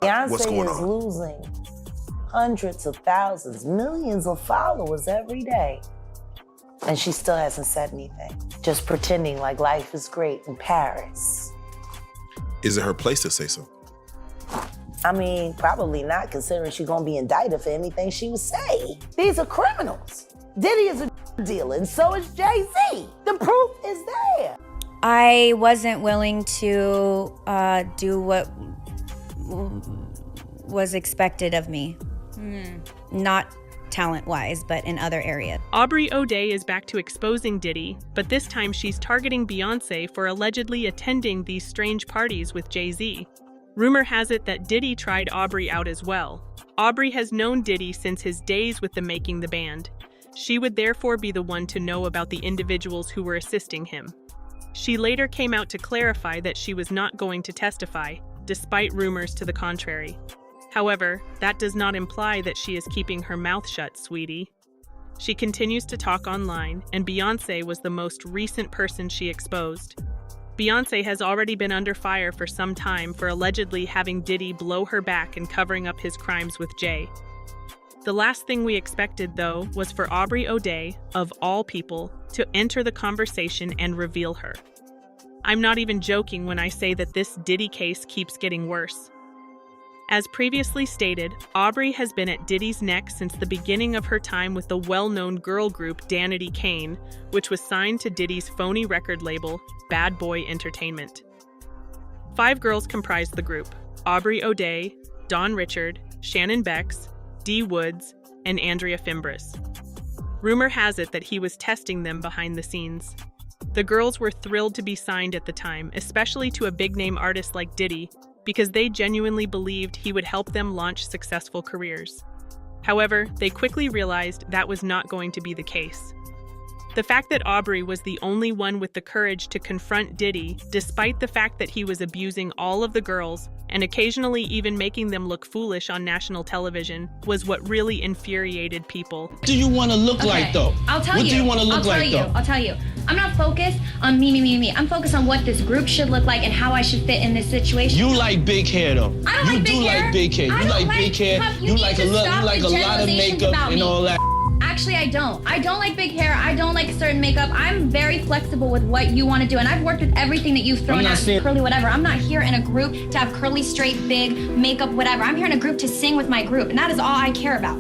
What's going Beyonce is on? losing hundreds of thousands, millions of followers every day. And she still hasn't said anything. Just pretending like life is great in Paris. Is it her place to say so? I mean, probably not, considering she's gonna be indicted for anything she would say. These are criminals. Diddy is a dealer, and so is Jay-Z. The proof is there. I wasn't willing to do what was expected of me. Not talent-wise, but in other areas. Aubrey O'Day is back to exposing Diddy, but this time she's targeting Beyonce for allegedly attending these strange parties with Jay-Z. Rumor has it that Diddy tried Aubrey out as well. Aubrey has known Diddy since his days with the Making the Band. She would therefore be the one to know about the individuals who were assisting him. She later came out to clarify that she was not going to testify, despite rumors to the contrary. However, that does not imply that she is keeping her mouth shut, sweetie. She continues to talk online, and Beyonce was the most recent person she exposed. Beyonce has already been under fire for some time for allegedly having Diddy blow her back and covering up his crimes with Jay. The last thing we expected, though, was for Aubrey O'Day, of all people, to enter the conversation and reveal her. I'm not even joking when I say that this Diddy case keeps getting worse. As previously stated, Aubrey has been at Diddy's neck since the beginning of her time with the well-known girl group Danity Kane, which was signed to Diddy's phony record label, Bad Boy Entertainment. 5 girls comprised the group: Aubrey O'Day, Dawn Richard, Shannon Bex, Dee Woods, and Andrea Fimbris. Rumor has it that he was testing them behind the scenes. The girls were thrilled to be signed at the time, especially to a big-name artist like Diddy, because they genuinely believed he would help them launch successful careers. However, they quickly realized that was not going to be the case. The fact that Aubrey was the only one with the courage to confront Diddy, despite the fact that he was abusing all of the girls and occasionally even making them look foolish on national television, was what really infuriated people. What do you want to look like, though? I'll tell you. What do you want to look like, though? I'll tell you. I'm not focused on me. I'm focused on what this group should look like and how I should fit in this situation. You like big hair, though. I don't you like big do hair. like big hair. You like big hair. You like a lot of makeup and all that. Actually, I don't. I don't like big hair. I don't like certain makeup. I'm very flexible with what you want to do, and I've worked with everything that you've thrown at me, curly whatever. I'm not here in a group to have curly, straight, big makeup, whatever. I'm here in a group to sing with my group, and that is all I care about.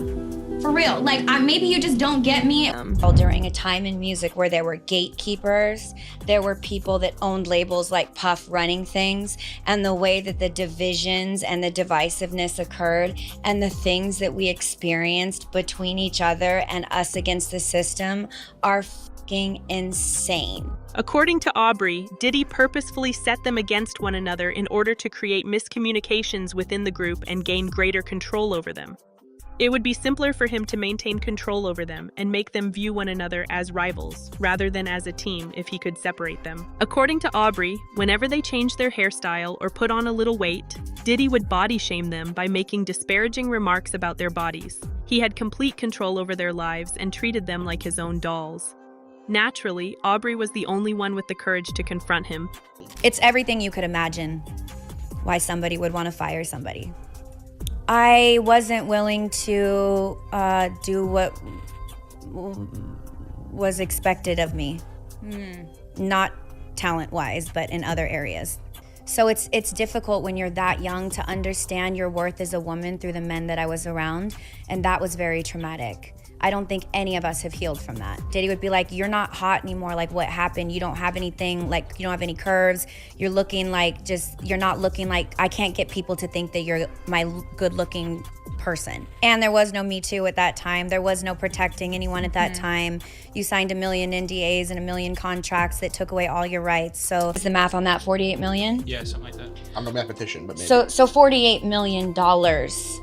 For real. Like, maybe you just don't get me. During a time in music where there were gatekeepers, there were people that owned labels like Puff running things, and the way that the divisions and the divisiveness occurred and the things that we experienced between each other and us against the system are fucking insane. According to Aubrey, Diddy purposefully set them against one another in order to create miscommunications within the group and gain greater control over them. It would be simpler for him to maintain control over them and make them view one another as rivals, rather than as a team if he could separate them. According to Aubrey, whenever they changed their hairstyle or put on a little weight, Diddy would body shame them by making disparaging remarks about their bodies. He had complete control over their lives and treated them like his own dolls. Naturally, Aubrey was the only one with the courage to confront him. It's everything you could imagine why somebody would want to fire somebody. I wasn't willing to do what was expected of me. Not talent-wise, but in other areas. So it's difficult when you're that young to understand your worth as a woman through the men that I was around, and that was very traumatic. I don't think any of us have healed from that. Diddy would be like, you're not hot anymore, like what happened? You don't have anything, like you don't have any curves. You're looking like you're not looking like, I can't get people to think that you're my good looking person. And there was no Me Too at that time. There was no protecting anyone at that time. You signed a million NDAs and a million contracts that took away all your rights. So is the math on that 48 million? Yeah, something like that. I'm a mathematician, but maybe. So $48 million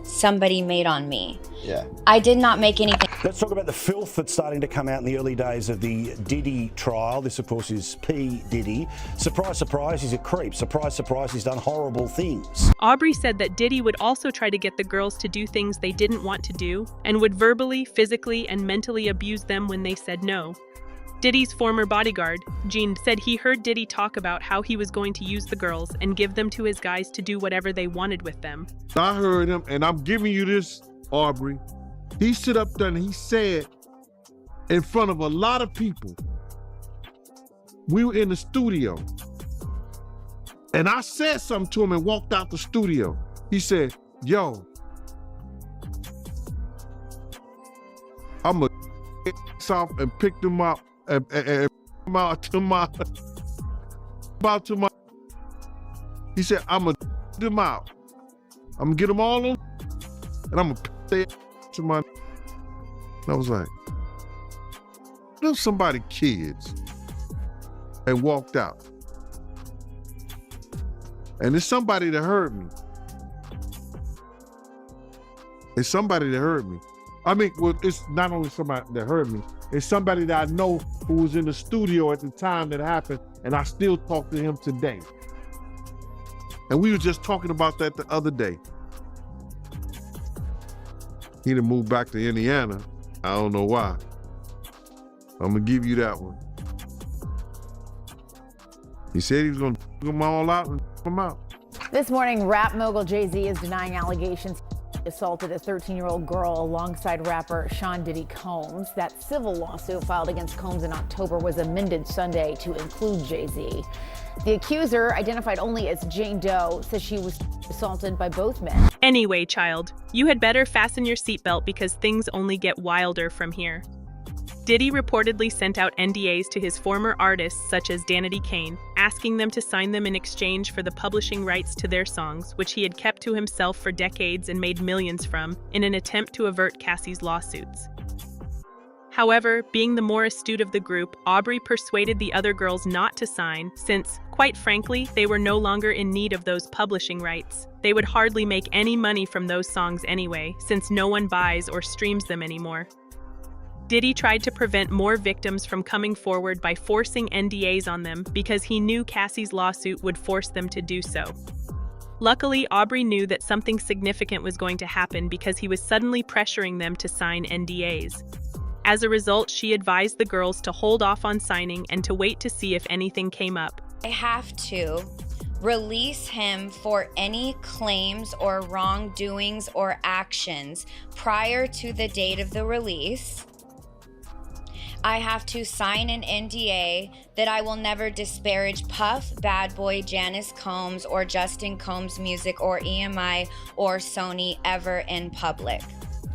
somebody made on me. Yeah. I did not make anything. Let's talk about the filth that's starting to come out in the early days of the Diddy trial. This, of course, is P. Diddy. Surprise, surprise, he's a creep. Surprise, surprise, he's done horrible things. Aubrey said that Diddy would also try to get the girls to do things they didn't want to do and would verbally, physically, and mentally abuse them when they said no. Diddy's former bodyguard, Gene, said he heard Diddy talk about how he was going to use the girls and give them to his guys to do whatever they wanted with them. I heard him, and I'm giving you this, Aubrey. He stood up there and he said in front of a lot of people, we were in the studio, and I said something to him and walked out the studio. He said, yo, I'm gonna off and pick them up and out to my, he said, I'm gonna them out. I'm gonna get them all on, and I'm gonna pick to my, and I was like, there's somebody kids, and walked out. And it's somebody that heard me. It's somebody that heard me. I mean, well, it's not only somebody that heard me, it's somebody that I know who was in the studio at the time that happened, and I still talk to him today. And we were just talking about that the other day. He done moved back to Indiana. I don't know why. I'm gonna give you that one. He said he was gonna them all out and them out. This morning, rap mogul Jay-Z is denying allegations he assaulted a 13-year-old girl alongside rapper Sean Diddy Combs. That civil lawsuit filed against Combs in October was amended Sunday to include Jay-Z. The accuser, identified only as Jane Doe, says she was assaulted by both men. Anyway, child, you had better fasten your seatbelt because things only get wilder from here. Diddy reportedly sent out NDAs to his former artists such as Danity Kane, asking them to sign them in exchange for the publishing rights to their songs, which he had kept to himself for decades and made millions from, in an attempt to avert Cassie's lawsuits. However, being the more astute of the group, Aubrey persuaded the other girls not to sign since, quite frankly, they were no longer in need of those publishing rights. They would hardly make any money from those songs anyway, since no one buys or streams them anymore. Diddy tried to prevent more victims from coming forward by forcing NDAs on them because he knew Cassie's lawsuit would force them to do so. Luckily, Aubrey knew that something significant was going to happen because he was suddenly pressuring them to sign NDAs. As a result, she advised the girls to hold off on signing and to wait to see if anything came up. I have to release him for any claims or wrongdoings or actions prior to the date of the release. I have to sign an NDA that I will never disparage Puff, Bad Boy, Janice Combs, or Justin Combs' music, or EMI, or Sony ever in public.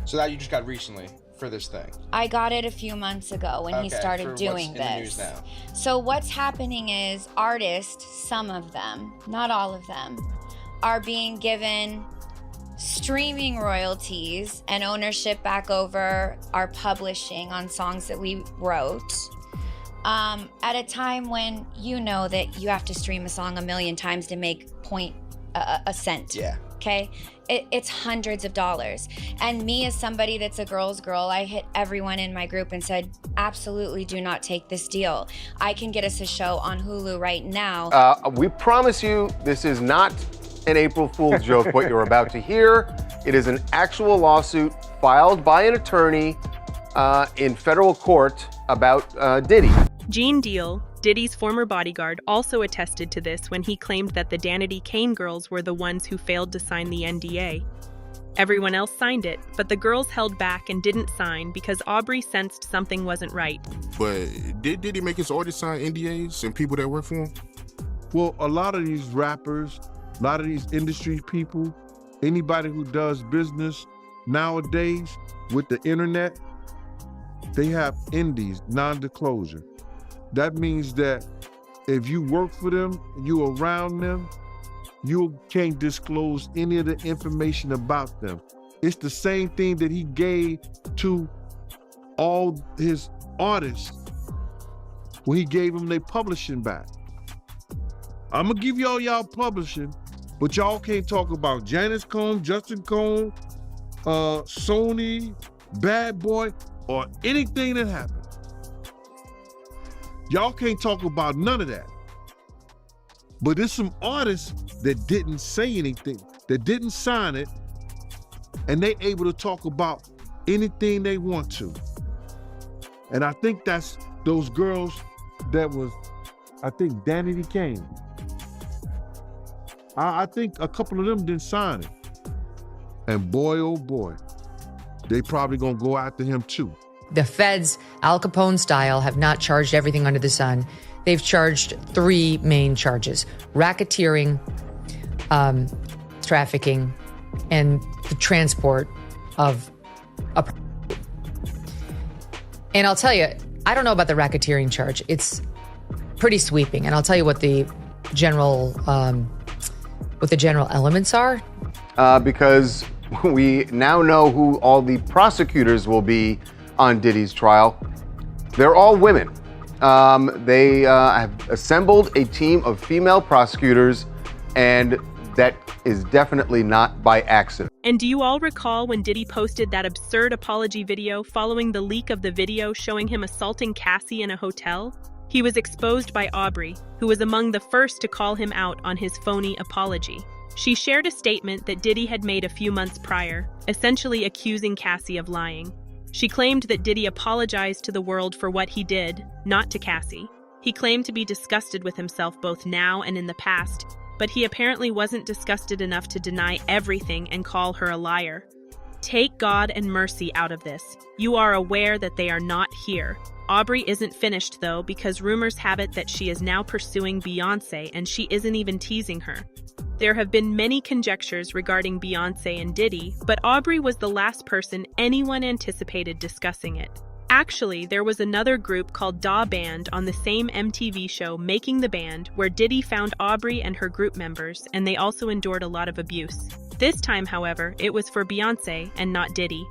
So that you just got recently for this thing? I got it a few months ago when he started doing this. In the news now? So what's happening is artists, some of them, not all of them, are being given streaming royalties and ownership back over our publishing on songs that we wrote at a time when you know that you have to stream a song 1 million times to make a cent. Yeah. Okay? It's hundreds of dollars. And me as somebody that's a girl's girl, I hit everyone in my group and said, absolutely do not take this deal. I can get us a show on Hulu right now. We promise you this is not an April Fool's joke, what you're about to hear. It is an actual lawsuit filed by an attorney in federal court about Diddy. Gene Deal, Diddy's former bodyguard, also attested to this when he claimed that the Danity Kane girls were the ones who failed to sign the NDA. Everyone else signed it, but the girls held back and didn't sign because Aubrey sensed something wasn't right. But did Diddy make his artists sign NDAs and people that work for him? Well, a lot of these rappers, a lot of these industry people, anybody who does business nowadays with the internet, they have NDAs, non-disclosure. That means that if you work for them, you around them, you can't disclose any of the information about them. It's the same thing that he gave to all his artists when he gave them their publishing back. I'm gonna give y'all publishing, but y'all can't talk about Janice Combs, Justin Combs, Sony, Bad Boy, or anything that happened. Y'all can't talk about none of that. But there's some artists that didn't say anything, that didn't sign it, and they able to talk about anything they want to. And I think that's those girls that was, I think, Danity Kane. I think a couple of them didn't sign it. And boy, oh boy, they probably gonna go after him too. The feds, Al Capone style, have not charged everything under the sun. They've charged 3 main charges: racketeering, trafficking, and the transport of a. And I'll tell you, I don't know about the racketeering charge. It's pretty sweeping, and I'll tell you what the general elements are. Because we now know who all the prosecutors will be on Diddy's trial. They're all women. They have assembled a team of female prosecutors, and that is definitely not by accident. And do you all recall when Diddy posted that absurd apology video following the leak of the video showing him assaulting Cassie in a hotel? He was exposed by Aubrey, who was among the first to call him out on his phony apology. She shared a statement that Diddy had made a few months prior, essentially accusing Cassie of lying. She claimed that Diddy apologized to the world for what he did, not to Cassie. He claimed to be disgusted with himself both now and in the past, but he apparently wasn't disgusted enough to deny everything and call her a liar. Take God and mercy out of this. You are aware that they are not here. Aubrey isn't finished, though, because rumors have it that she is now pursuing Beyonce, and she isn't even teasing her. There have been many conjectures regarding Beyonce and Diddy, but Aubrey was the last person anyone anticipated discussing it. Actually, there was another group called Da Band on the same MTV show Making the Band, where Diddy found Aubrey and her group members, and they also endured a lot of abuse. This time, however, it was for Beyonce and not Diddy.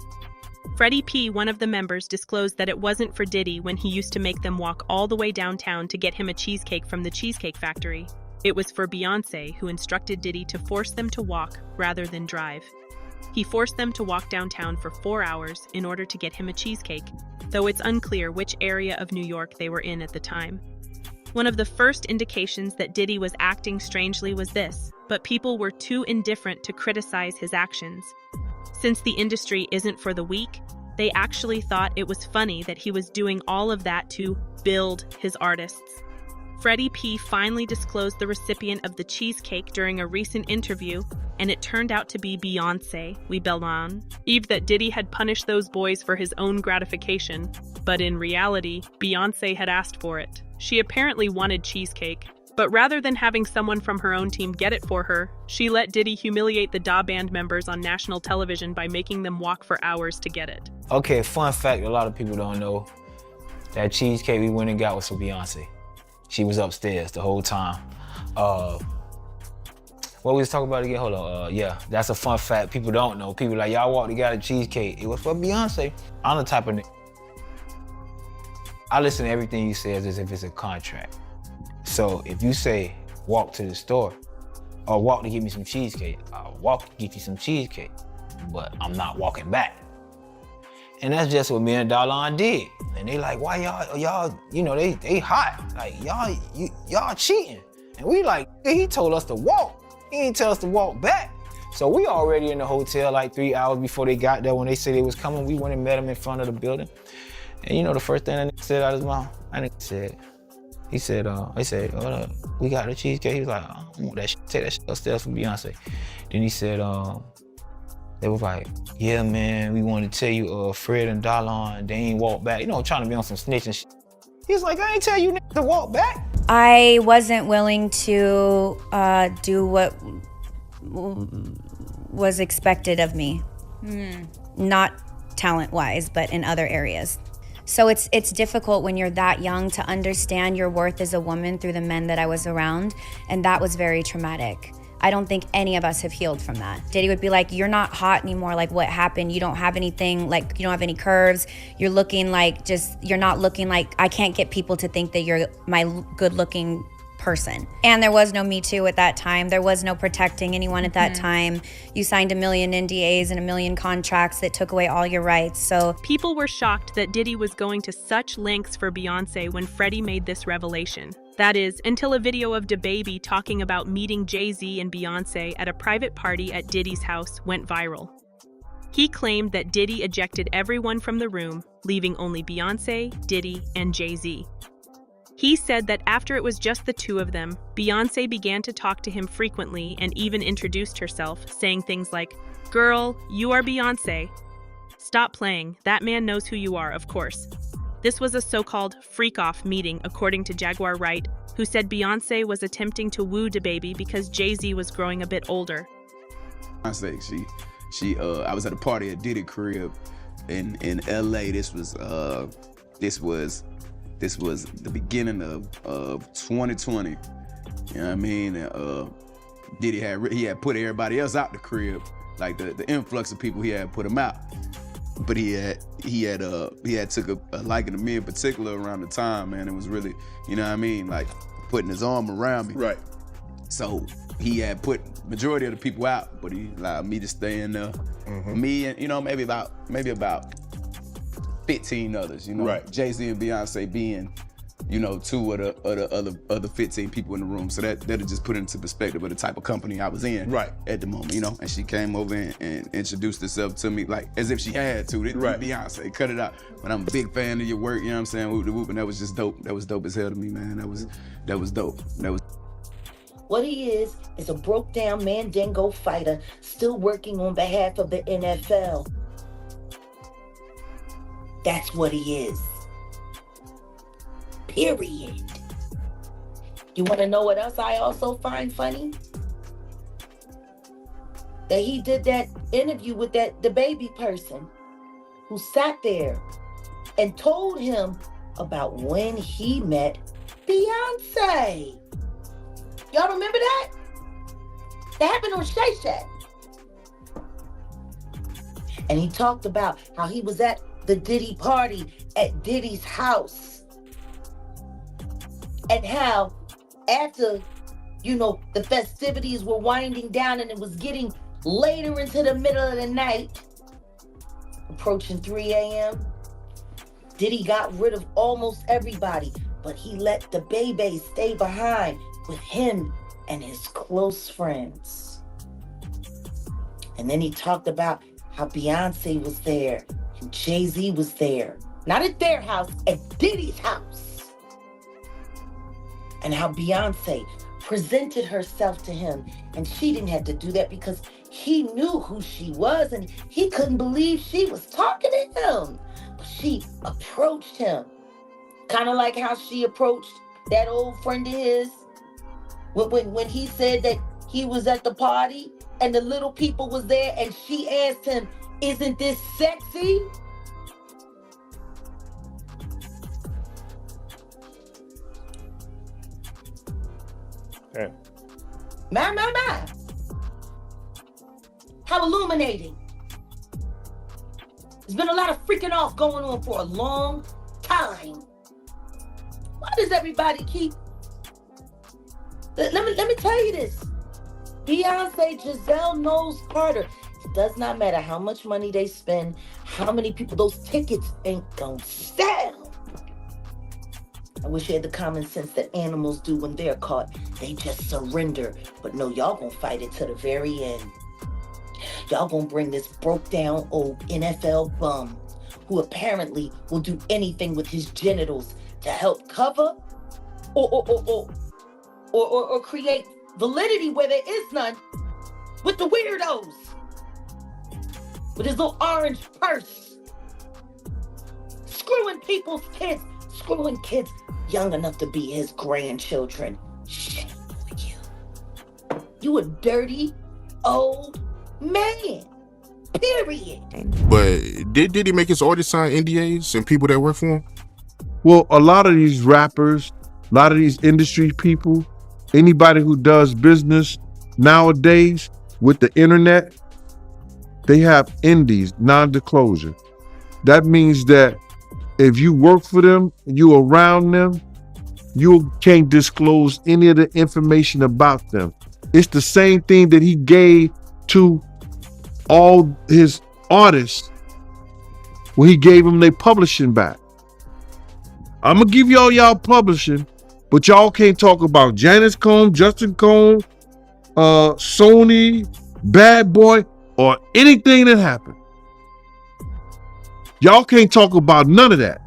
Freddie P., one of the members, disclosed that it wasn't for Diddy when he used to make them walk all the way downtown to get him a cheesecake from the Cheesecake Factory. It was for Beyonce, who instructed Diddy to force them to walk rather than drive. He forced them to walk downtown for 4 hours in order to get him a cheesecake, though it's unclear which area of New York they were in at the time. One of the first indications that Diddy was acting strangely was this, but people were too indifferent to criticize his actions. Since the industry isn't for the weak, they actually thought it was funny that he was doing all of that to build his artists. Freddie P. finally disclosed the recipient of the cheesecake during a recent interview, and it turned out to be Beyonce, we belong. Eve that Diddy had punished those boys for his own gratification, but in reality, Beyonce had asked for it. She apparently wanted cheesecake, but rather than having someone from her own team get it for her, she let Diddy humiliate the Da Band members on national television by making them walk for hours to get it. Okay, fun fact a lot of people don't know, that cheesecake we went and got was for Beyonce. She was upstairs the whole time. What we was talking about again? Hold on. Yeah, that's a fun fact people don't know. People like, y'all walked and got a cheesecake. It was for Beyonce. I'm the type of nigga. I listen to everything you say as if it's a contract. So if you say, walk to the store, or walk to get me some cheesecake, I'll walk to get you some cheesecake, but I'm not walking back. And that's just what me and Darlon did. And they like, why y'all, you know, they hot. Like, y'all cheating. And we like, he told us to walk. He didn't tell us to walk back. So we already in the hotel like 3 hours before they got there. When they said they was coming, we went and met him in front of the building. And you know the first thing that nigga said out of his mouth? He said, we got the cheesecake. He was like, I don't want that shit. Take that shit upstairs for Beyonce. Then he said, they was like, yeah, man, we wanted to tell you, Fred and Darlon, they ain't walk back. You know, trying to be on some snitching shit. He was like, I ain't tell you niggas to walk back. I wasn't willing to do what was expected of me. Not talent-wise, but in other areas. So it's difficult when you're that young to understand your worth as a woman through the men that I was around, and that was very traumatic. I don't think any of us have healed from that. Diddy would be like, you're not hot anymore, like what happened? You don't have anything, like you don't have any curves. You're looking like you're not looking like, I can't get people to think that you're my good looking person. And there was no Me Too at that time. There was no protecting anyone at that time. You signed 1 million NDAs and 1 million contracts that took away all your rights, so. People were shocked that Diddy was going to such lengths for Beyonce when Freddie made this revelation. That is, until a video of DaBaby talking about meeting Jay-Z and Beyonce at a private party at Diddy's house went viral. He claimed that Diddy ejected everyone from the room, leaving only Beyonce, Diddy, and Jay-Z. He said that after it was just the two of them, Beyonce began to talk to him frequently and even introduced herself, saying things like, "Girl, you are Beyonce. Stop playing, that man knows who you are, of course." This was a so-called freak-off meeting, according to Jaguar Wright, who said Beyonce was attempting to woo DaBaby because Jay-Z was growing a bit older. Beyonce, I was at a party at Diddy crib in LA. This was the beginning of 2020. You know what I mean? Diddy had put everybody else out the crib, like the influx of people he had put them out. But he had took a liking to me in particular around the time, man. It was really, you know what I mean, like putting his arm around me. Right. So he had put majority of the people out, but he allowed me to stay in there. Me and, you know, maybe about 15 others, you know. Right. Jay-Z and Beyonce being, you know, two of the other 15 people in the room. So that'll just put it into perspective of the type of company I was in at the moment, you know. And she came over and introduced herself to me like as if she had to. Right. Beyonce, cut it out. But I'm a big fan of your work, you know what I'm saying? Whoop de whoop, and that was just dope. That was dope as hell to me, man. That was dope. That was. What he is a broke down Mandingo fighter still working on behalf of the NFL. That's what he is. Period. You want to know what else I also find funny? That he did that interview with the baby person who sat there and told him about when he met Beyonce. Y'all remember that? That happened on Shay Shack. And he talked about how he was at the Diddy party at Diddy's house. And how after, you know, the festivities were winding down and it was getting later into the middle of the night, approaching 3 a.m., Diddy got rid of almost everybody, but he let the baby stay behind with him and his close friends. And then he talked about how Beyonce was there and Jay-Z was there. Not at their house, at Diddy's house. And how Beyonce presented herself to him, and she didn't have to do that because he knew who she was and he couldn't believe she was talking to him. But she approached him, kind of like how she approached that old friend of his when he said that he was at the party and the little people was there and she asked him, "Isn't this sexy?" Yeah. My. How illuminating. There's been a lot of freaking off going on for a long time. Why does everybody keep... Let me tell you this. Beyonce, Giselle Knowles Carter. It does not matter how much money they spend, how many people, those tickets ain't gonna sell. I wish you had the common sense that animals do when they're caught. They just surrender. But no, y'all gonna fight it to the very end. Y'all gonna bring this broke down old NFL bum who apparently will do anything with his genitals to help cover or create validity where there is none with the weirdos. With his little orange purse. Screwing people's kids. Screwing kids young enough to be his grandchildren. Shame for you. You a dirty old man. Period. But did he make his artists sign NDAs and people that work for him? Well, a lot of these rappers, a lot of these industry people, anybody who does business nowadays with the internet, they have NDAs, non-disclosure. That means that if you work for them, you around them, you can't disclose any of the information about them. It's the same thing that he gave to all his artists when he gave them their publishing back. I'm gonna give y'all publishing, but y'all can't talk about Janice Combs, Justin Combs, Sony, Bad Boy, or anything that happened. Y'all can't talk about none of that.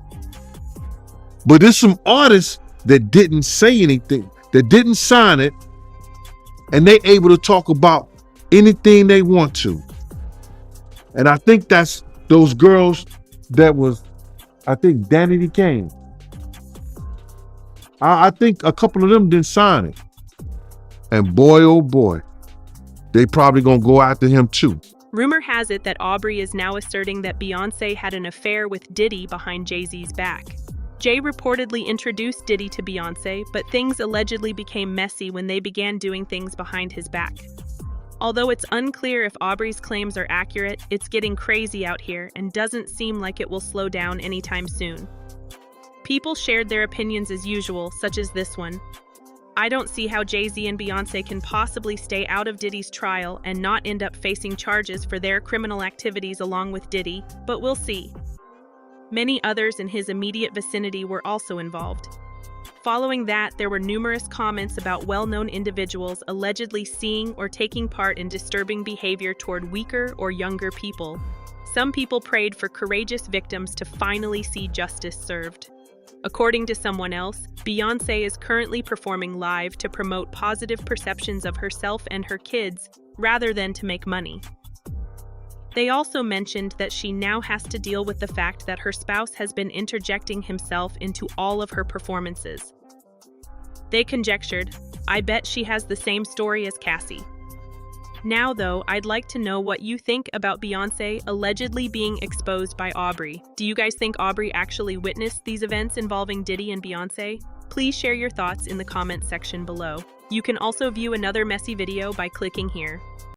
But there's some artists that didn't say anything, that didn't sign it, and they able to talk about anything they want to. And I think that's those girls that was, I think Danity Kane. I think a couple of them didn't sign it. And boy, oh boy, they probably gonna go after him too. Rumor has it that Aubrey is now asserting that Beyonce had an affair with Diddy behind Jay-Z's back. Jay reportedly introduced Diddy to Beyonce, but things allegedly became messy when they began doing things behind his back. Although it's unclear if Aubrey's claims are accurate, it's getting crazy out here and doesn't seem like it will slow down anytime soon. People shared their opinions as usual, such as this one. I don't see how Jay-Z and Beyonce can possibly stay out of Diddy's trial and not end up facing charges for their criminal activities along with Diddy, but we'll see. Many others in his immediate vicinity were also involved. Following that, there were numerous comments about well-known individuals allegedly seeing or taking part in disturbing behavior toward weaker or younger people. Some people prayed for courageous victims to finally see justice served. According to someone else, Beyonce is currently performing live to promote positive perceptions of herself and her kids, rather than to make money. They also mentioned that she now has to deal with the fact that her spouse has been interjecting himself into all of her performances. They conjectured, I bet she has the same story as Cassie. Now though, I'd like to know what you think about Beyonce allegedly being exposed by Aubrey. Do you guys think Aubrey actually witnessed these events involving Diddy and Beyonce? Please share your thoughts in the comments section below. You can also view another messy video by clicking here.